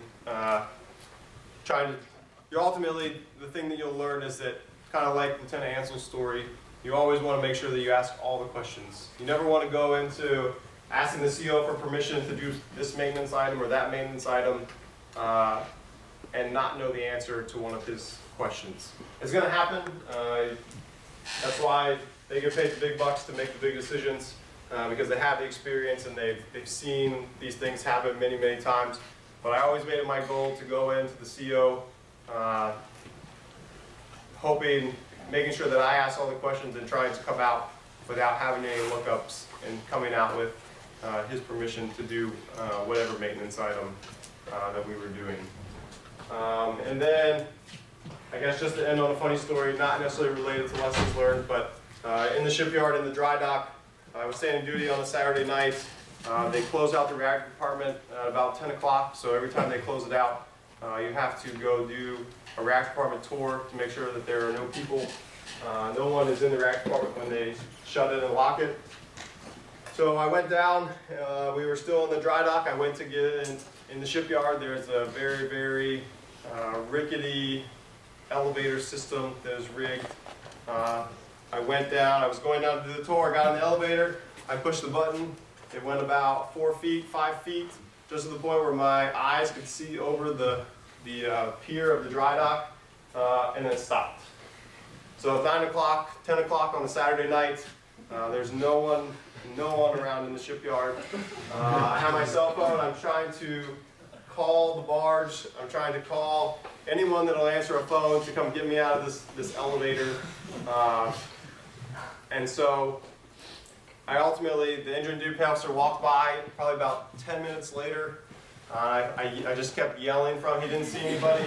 ultimately the thing that you'll learn is that, kind of like Lieutenant Ansell's story, you always want to make sure that you ask all the questions. You never want to go into asking the CO for permission to do this maintenance item or that maintenance item and not know the answer to one of his questions. It's going to happen. That's why they get paid the big bucks to make the big decisions because they have the experience and they've seen these things happen many, many times. But I always made it my goal to go into the CO making sure that I asked all the questions and trying to come out without having any lookups and coming out with his permission to do whatever maintenance item that we were doing. And then, I guess just to end on a funny story, not necessarily related to lessons learned, but in the shipyard, in the dry dock, I was standing duty on a Saturday night. They close out the reactor department at about 10 o'clock, so every time they close it out, you have to go do a reactor department tour to make sure that there are no people. No one is in the reactor department when they shut it and lock it. So I went down, we were still in the dry dock. I went to get in the shipyard. There's a very, very rickety elevator system that is rigged. I went down, I was going down to do the tour, I got in the elevator, I pushed the button. It went about 4 feet, 5 feet, just to the point where my eyes could see over the pier of the dry dock, and then it stopped. So 9 o'clock, 10 o'clock on a Saturday night, there's no one around in the shipyard. I have my cell phone, I'm trying to call the barge, I'm trying to call anyone that'll answer a phone to come get me out of this elevator. And so the engine duty officer walked by probably about 10 minutes later. I just kept yelling for him. He didn't see anybody.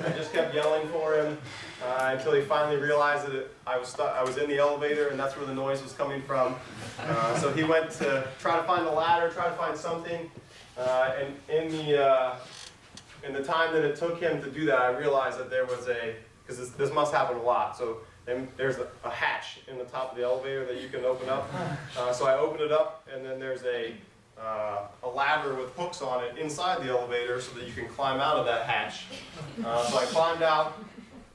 I just kept yelling for him until he finally realized that I was in the elevator and that's where the noise was coming from. So he went to try to find the ladder, try to find something. And in the time that it took him to do that, I realized that there was because this must happen a lot. So there's a hatch in the top of the elevator that you can open up. So I opened it up, and then there's a ladder with hooks on it inside the elevator so that you can climb out of that hatch. So I climbed out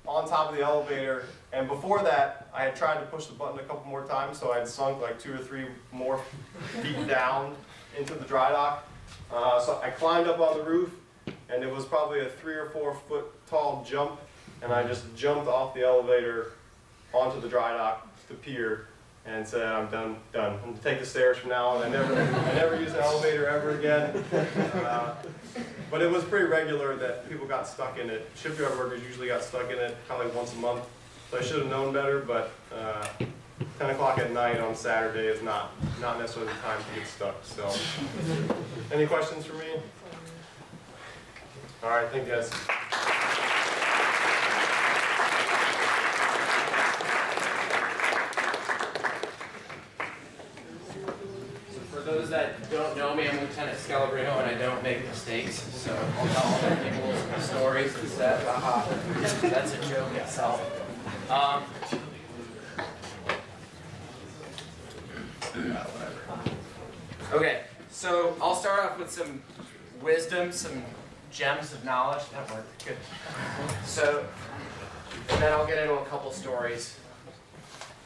on top of the elevator, And before that, I had tried to push the button a couple more times, so I had sunk like 2 or 3 more feet down into the dry dock. So I climbed up on the roof, and it was probably a 3 or 4 foot tall jump, and I just jumped off the elevator onto the dry dock, the pier, and said, I'm done. I'm gonna take the stairs from now on. I never use an elevator ever again. But it was pretty regular that people got stuck in it. Shipyard workers usually got stuck in it kind of like once a month. So I should have known better, but 10 o'clock at night on Saturday is not necessarily the time to get stuck. So, any questions for me? All right, thank you guys. For those that don't know me, I'm Lieutenant Scalabrino, and I don't make mistakes, so I'll tell other people stories instead. That's a joke itself. Okay, so I'll start off with some wisdom, some gems of knowledge. That worked good. So, and then I'll get into a couple stories.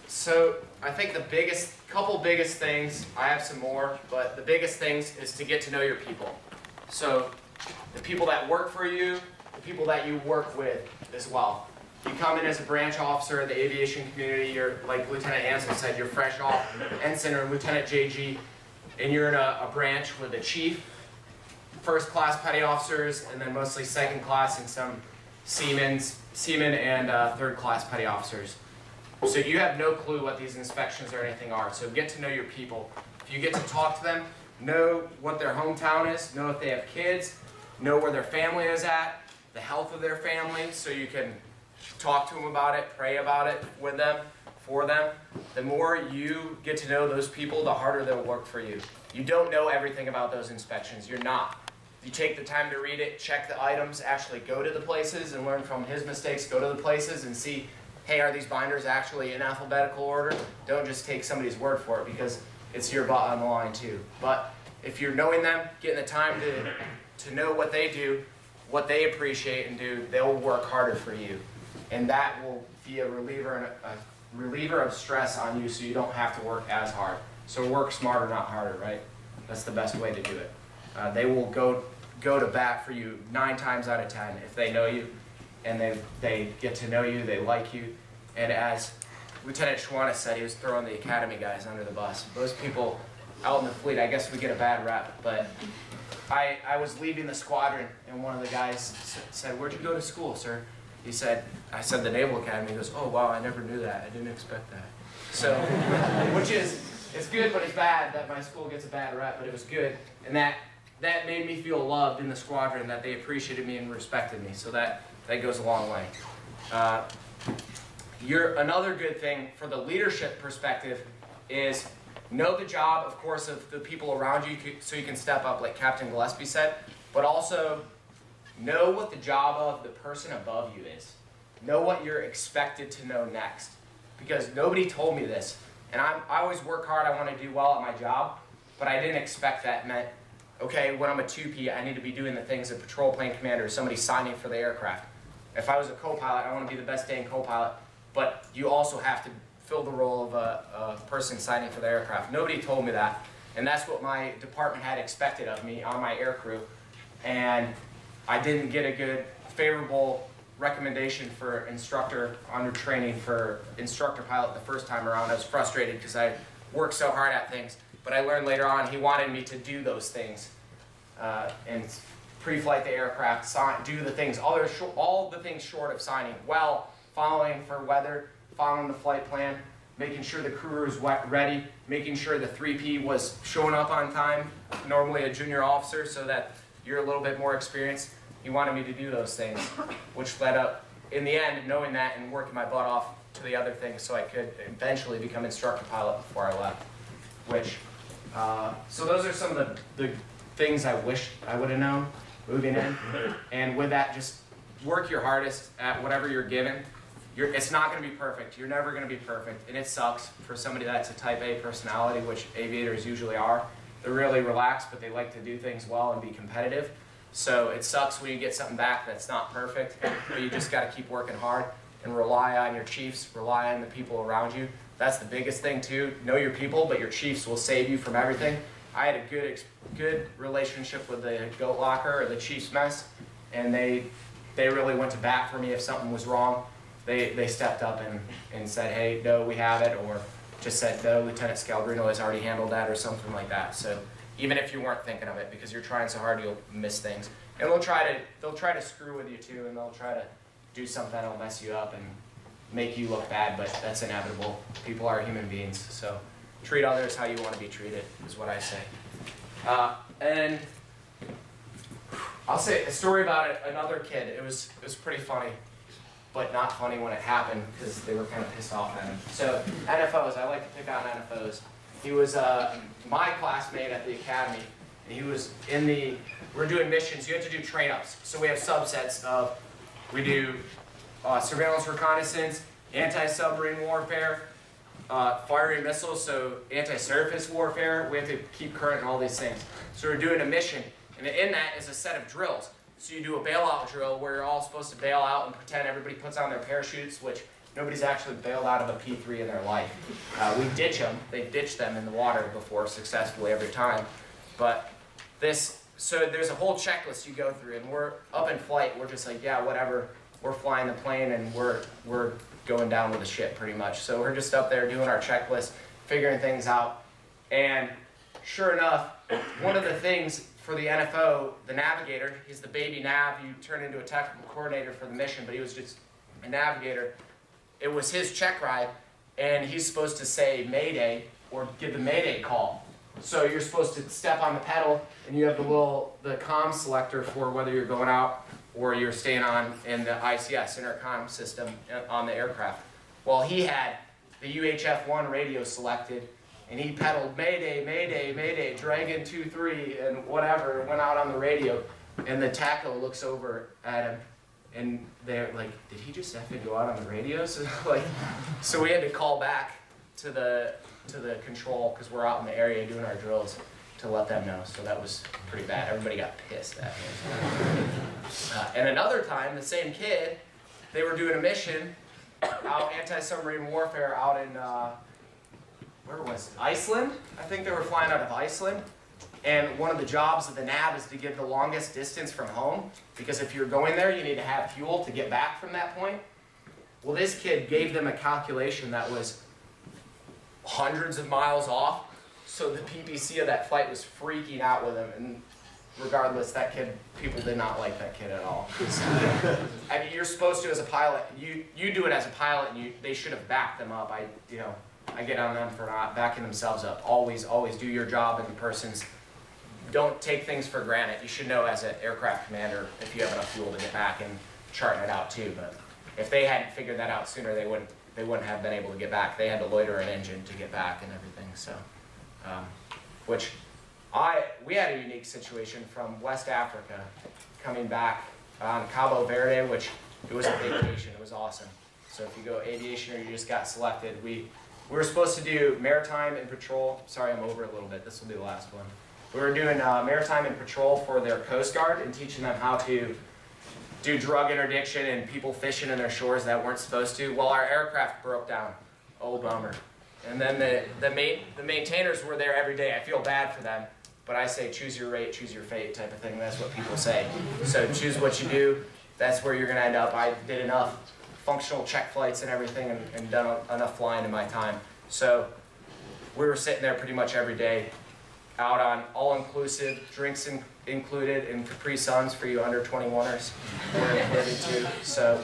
So I think the couple biggest things, I have some more, but the biggest things is to get to know your people. So the people that work for you, the people that you work with as well. You come in as a branch officer in the aviation community, you're like Lieutenant Ansel said, you're fresh off ensign or Lieutenant JG, and you're in a branch with a chief, first class petty officers, and then mostly second class and some seamen and third class petty officers. So you have no clue what these inspections or anything are. So get to know your people. If you get to talk to them, know what their hometown is, know if they have kids, know where their family is at, the health of their family, so you can talk to them about it, pray about it with them, for them. The more you get to know those people, the harder they'll work for you. You don't know everything about those inspections. You're not. You take the time to read it, check the items, actually go to the places and learn from his mistakes, go to the places and see, hey, are these binders actually in alphabetical order? Don't just take somebody's word for it because it's your butt on the line too. But if you're knowing them, getting the time to know what they do, what they appreciate and do, they'll work harder for you. And that will be a reliever of stress on you so you don't have to work as hard. So work smarter, not harder, right? That's the best way to do it. They will go to bat for you 9 times out of 10 if they know you and they get to know you, they like you. And as Lieutenant Schwannis said, he was throwing the academy guys under the bus. Those people out in the fleet, I guess we get a bad rep, but I was leaving the squadron and one of the guys said, "Where'd you go to school, sir?" He said, I said the Naval Academy. He goes, "Oh wow, I never knew that. I didn't expect that." So, which is, it's good, but it's bad that my school gets a bad rep, but it was good. And that made me feel loved in the squadron, that they appreciated me and respected me. So that goes a long way. Another good thing for the leadership perspective is know the job, of course, of the people around you so you can step up, like Captain Gillespie said, but also know what the job of the person above you is. Know what you're expected to know next. Because nobody told me this. And I always work hard, I want to do well at my job, but I didn't expect that meant, okay, when I'm a 2P, I need to be doing the things a patrol plane commander or somebody signing for the aircraft. If I was a co-pilot, I want to be the best dang co-pilot, but you also have to fill the role of a person signing for the aircraft. Nobody told me that, and that's what my department had expected of me on my air crew, and I didn't get a good, favorable recommendation for instructor under training for instructor pilot the first time around. I was frustrated because I worked so hard at things, but I learned later on he wanted me to do those things and pre-flight the aircraft, do the things, all the things short of signing, well, following for weather, following the flight plan, making sure the crew was ready, making sure the 3P was showing up on time, normally a junior officer, so that you're a little bit more experienced. He wanted me to do those things, which led up, in the end, knowing that and working my butt off to the other things so I could eventually become instructor pilot before I left. So those are some of the things I wish I would have known moving in. And with that, just work your hardest at whatever you're given. It's not going to be perfect. You're never going to be perfect. And it sucks for somebody that's a type A personality, which aviators usually are. They're really relaxed, but they like to do things well and be competitive. So it sucks when you get something back that's not perfect, but you just got to keep working hard. and rely on your chiefs, rely on the people around you. That's the biggest thing too. Know your people, but your chiefs will save you from everything. I had a good relationship with the goat locker or the chief's mess, and they really went to bat for me if something was wrong. They stepped up and said, hey, no, we have it, or just said, no, Lieutenant Scalbrino has already handled that, or something like that. So even if you weren't thinking of it, because you're trying so hard, you'll miss things. And they'll try to screw with you too, and they'll try to do something that'll mess you up and make you look bad, but that's inevitable. People are human beings, so treat others how you want to be treated, is what I say. And I'll say a story about another kid. It was pretty funny, but not funny when it happened because they were kind of pissed off at him. So NFOs, I like to pick on NFOs. He was my classmate at the academy, and he was we're doing missions. You have to do train-ups. So we have subsets of, we do surveillance reconnaissance, anti-submarine warfare, firing missiles, so anti-surface warfare. We have to keep current in all these things. So we're doing a mission, and in that is a set of drills. So you do a bailout drill where you're all supposed to bail out and pretend everybody puts on their parachutes, which nobody's actually bailed out of a P3 in their life. We ditch them. They've ditched them in the water before successfully every time. But so there's a whole checklist you go through, and we're up in flight. We're just like, yeah, whatever. We're flying the plane, and we're going down with the ship pretty much. So we're just up there doing our checklist, figuring things out. And sure enough, one of the things for the NFO, the navigator, he's the baby nav. You turn into a technical coordinator for the mission, but he was just a navigator. It was his check ride, and he's supposed to say Mayday or give the Mayday call. So you're supposed to step on the pedal, and you have the comm selector for whether you're going out or you're staying on in the ICS, intercom system on the aircraft. Well, he had the UHF-1 radio selected, and he pedaled Mayday, Mayday, Mayday, Dragon 2-3, and whatever, and went out on the radio. And the TACO looks over at him, and they're like, did he just have to go out on the radio? So we had to call back to the control, because we're out in the area doing our drills, to let them know. So that was pretty bad. Everybody got pissed at me. And another time, the same kid, they were doing a mission out, anti-submarine warfare out in, where was it? Iceland? I think they were flying out of Iceland. And one of the jobs of the nav is to give the longest distance from home, because if you're going there, you need to have fuel to get back from that point. Well, this kid gave them a calculation that was hundreds of miles off, so the PBC of that flight was freaking out with him, and regardless, people did not like that kid at all. I mean, you're supposed to, as a pilot, you do it as a pilot, and they should have backed them up. I get on them for not backing themselves up. Always do your job, and the person's, don't take things for granted. You should know as an aircraft commander if you have enough fuel to get back, and charting it out too. But if they hadn't figured that out sooner, they wouldn't have been able to get back. They had to loiter an engine to get back and everything. So, we had a unique situation from West Africa coming back on Cabo Verde, which it was a vacation. It was awesome. So if you go aviation or you just got selected, we were supposed to do maritime and patrol. Sorry, I'm over a little bit. This will be the last one. We were doing maritime and patrol for their Coast Guard and teaching them how to do drug interdiction and people fishing in their shores that weren't supposed to. Well, our aircraft broke down. Oh, bummer. And then the maintainers were there every day. I feel bad for them, but I say choose your rate, choose your fate type of thing. That's what people say. So choose what you do. That's where you're going to end up. I did enough functional check flights and everything and done enough flying in my time. So we were sitting there pretty much every day, out on all-inclusive, drinks included, and Capri Suns for you under 21ers were included too. So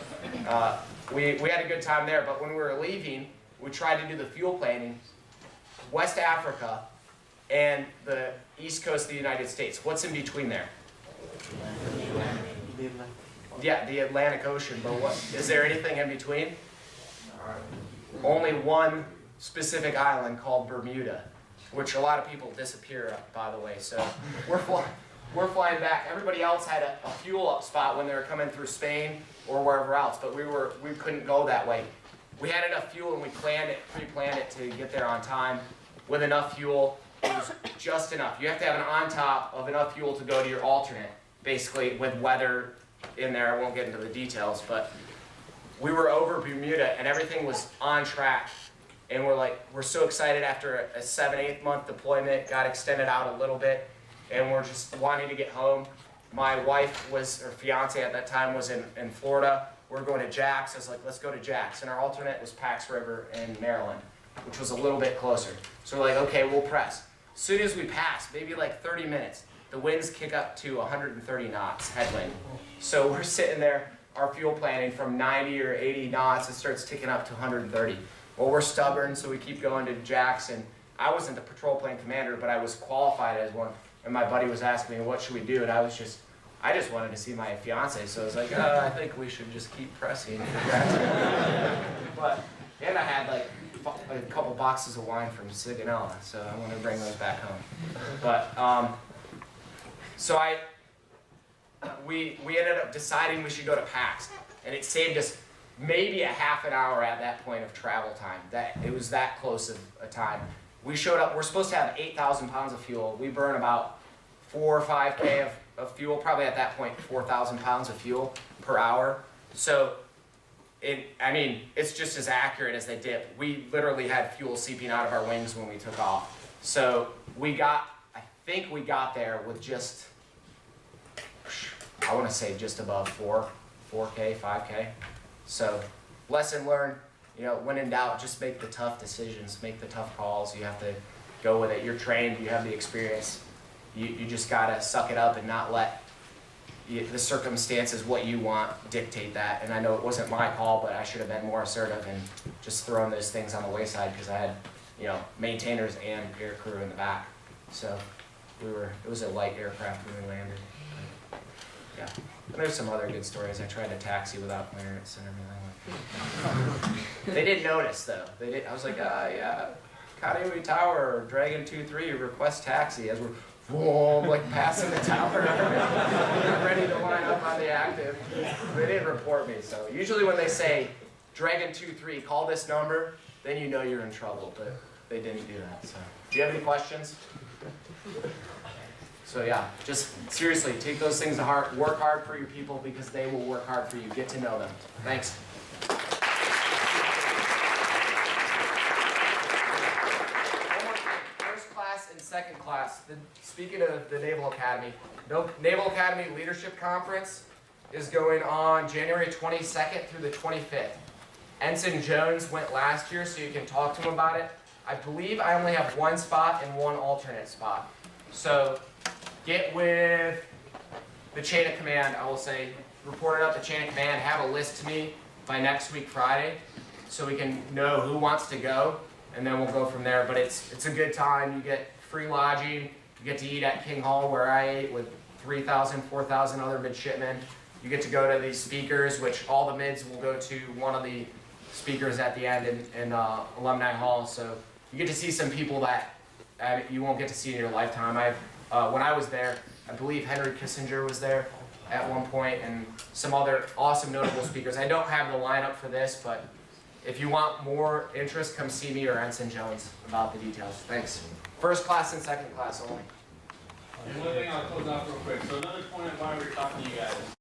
we had a good time there, but when we were leaving, we tried to do the fuel planning. West Africa and the east coast of the United States. What's in between there? Yeah, the Atlantic Ocean, but is there anything in between? Only one specific island called Bermuda, which a lot of people disappear, by the way. So we're flying back. Everybody else had a fuel up spot when they were coming through Spain or wherever else, but we couldn't go that way. We had enough fuel and we pre-planned it to get there on time with enough fuel. It was just enough. You have to have an on top of enough fuel to go to your alternate, basically with weather in there. I won't get into the details, but we were over Bermuda and everything was on track. And we're so excited after a 7-8 month deployment, got extended out a little bit, and we're just wanting to get home. My wife or fiance at that time was in Florida. We're going to Jax. I was like, let's go to Jax. And our alternate was Pax River in Maryland, which was a little bit closer. So we're like, okay, we'll press. As soon as we pass, maybe like 30 minutes, the winds kick up to 130 knots headwind. So we're sitting there, our fuel planning from 90 or 80 knots, it starts ticking up to 130. Well, we're stubborn, so we keep going to Jackson. I wasn't the patrol plane commander, but I was qualified as one. And my buddy was asking me, what should we do? And I just wanted to see my fiance. So I was like, I think we should just keep pressing. And I had like a couple boxes of wine from Sigonella, so I want to bring those back home. But, so we ended up deciding we should go to PAX. And it saved us maybe a half an hour at that point of travel time. It was that close of a time. We showed up, we're supposed to have 8,000 pounds of fuel. We burn about 4 or 5K of fuel, probably at that point 4,000 pounds of fuel per hour. So, it's just as accurate as they dip. We literally had fuel seeping out of our wings when we took off. So I think we got there with just, I want to say just above 4K, 5K. So, lesson learned, when in doubt, just make the tough decisions, make the tough calls. You have to go with it. You're trained, you have the experience. You just gotta suck it up and not let the circumstances, what you want, dictate that. And I know it wasn't my call, but I should have been more assertive and just thrown those things on the wayside because I had, maintainers and air crew in the back. So it was a light aircraft when we landed. Yeah. And there's some other good stories. I tried to taxi without clearance and everything. They didn't notice though. I was like, yeah, Kaneohe Tower, Dragon 2-3, request taxi as we're passing the tower. Ready to line up on the active. They didn't report me. So usually when they say Dragon 2-3, call this number, then you know you're in trouble. But they didn't do that. So do you have any questions? So yeah, just seriously, take those things to heart. Work hard for your people because they will work hard for you. Get to know them. Thanks. First class and second class. Speaking of the Naval Academy, Naval Academy Leadership Conference is going on January 22nd through the 25th. Ensign Jones went last year, so you can talk to him about it. I believe I only have one spot and one alternate spot. So get with the chain of command, I will say, report it up the chain of command, have a list to me by next week Friday so we can know who wants to go, and then we'll go from there. But it's a good time. You get free lodging, you get to eat at King Hall where I ate with 3,000, 4,000 other midshipmen. You get to go to these speakers, which all the mids will go to one of the speakers at the end in Alumni Hall. So you get to see some people that you won't get to see in your lifetime. When I was there, I believe Henry Kissinger was there at one point, and some other awesome notable speakers. I don't have the lineup for this, but if you want more interest, come see me or Ensign Jones about the details. Thanks. First class and second class only. And one thing I'll close out real quick. So another point of why we're talking to you guys.